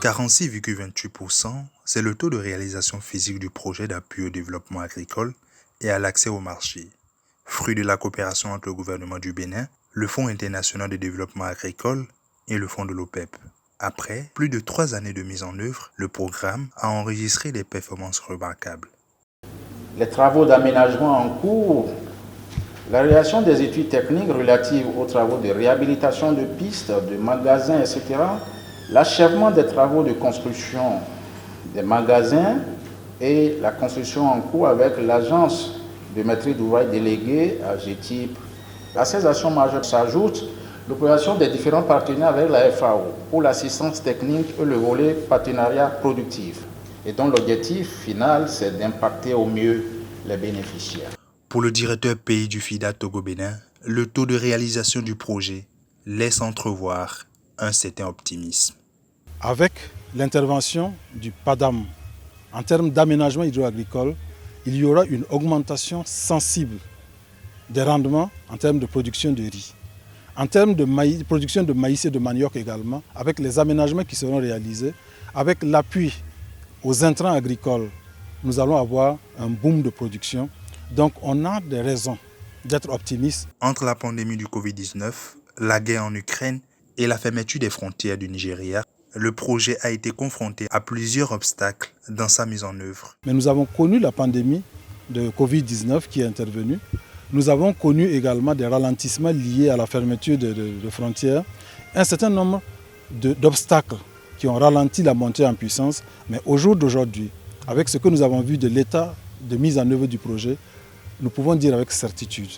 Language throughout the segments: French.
46,28%, c'est le taux de réalisation physique du projet d'appui au développement agricole et à l'accès au marché. Fruit de la coopération entre le gouvernement du Bénin, le Fonds international de développement agricole et le Fonds de l'OPEP. Après plus de 3 années de mise en œuvre, le programme a enregistré des performances remarquables. Les travaux d'aménagement en cours, la réalisation des études techniques relatives aux travaux de réhabilitation de pistes, de magasins, etc., l'achèvement des travaux de construction des magasins et la construction en cours avec l'agence de maîtrise d'ouvrage déléguée à GTIP. À ces actions majeures s'ajoute l'opération des différents partenaires avec la FAO pour l'assistance technique et le volet partenariat productif, et dont l'objectif final, c'est d'impacter au mieux les bénéficiaires. Pour le directeur pays du FIDA Togo-Bénin, le taux de réalisation du projet laisse entrevoir un certain optimisme. Avec l'intervention du PADAM, en termes d'aménagement hydro-agricole, il y aura une augmentation sensible des rendements en termes de production de riz. En termes de production de maïs et de manioc également, avec les aménagements qui seront réalisés, avec l'appui aux intrants agricoles, nous allons avoir un boom de production. Donc on a des raisons d'être optimistes. Entre la pandémie du Covid-19, la guerre en Ukraine et la fermeture des frontières du Nigeria, le projet a été confronté à plusieurs obstacles dans sa mise en œuvre. Mais nous avons connu la pandémie de Covid-19 qui est intervenue. Nous avons connu également des ralentissements liés à la fermeture de frontières, un certain nombre d'obstacles qui ont ralenti la montée en puissance. Mais au jour d'aujourd'hui, avec ce que nous avons vu de l'état de mise en œuvre du projet, nous pouvons dire avec certitude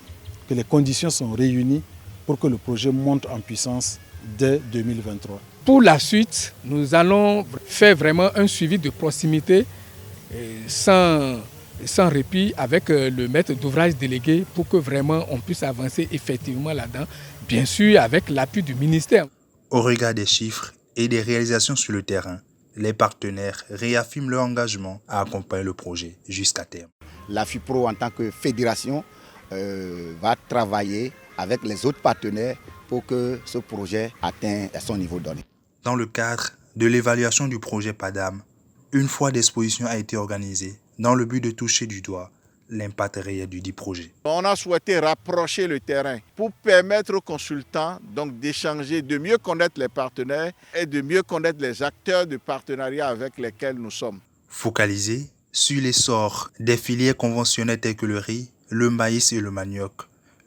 que les conditions sont réunies pour que le projet monte en puissance dès 2023. Pour la suite, nous allons faire vraiment un suivi de proximité sans répit avec le maître d'ouvrage délégué pour que vraiment on puisse avancer effectivement là-dedans, bien sûr avec l'appui du ministère. Au regard des chiffres et des réalisations sur le terrain, les partenaires réaffirment leur engagement à accompagner le projet jusqu'à terme. La FIPRO en tant que fédération va travailler avec les autres partenaires pour que ce projet atteigne son niveau donné. Dans le cadre de l'évaluation du projet PADAM, une foire d'exposition a été organisée dans le but de toucher du doigt l'impact réel du dit projet. On a souhaité rapprocher le terrain pour permettre aux consultants donc d'échanger, de mieux connaître les partenaires et de mieux connaître les acteurs de partenariat avec lesquels nous sommes. Focalisé sur l'essor des filières conventionnelles telles que le riz, le maïs et le manioc,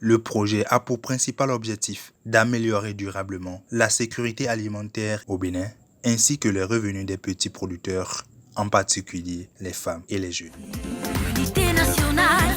le projet a pour principal objectif d'améliorer durablement la sécurité alimentaire au Bénin ainsi que les revenus des petits producteurs, en particulier les femmes et les jeunes. Unité nationale.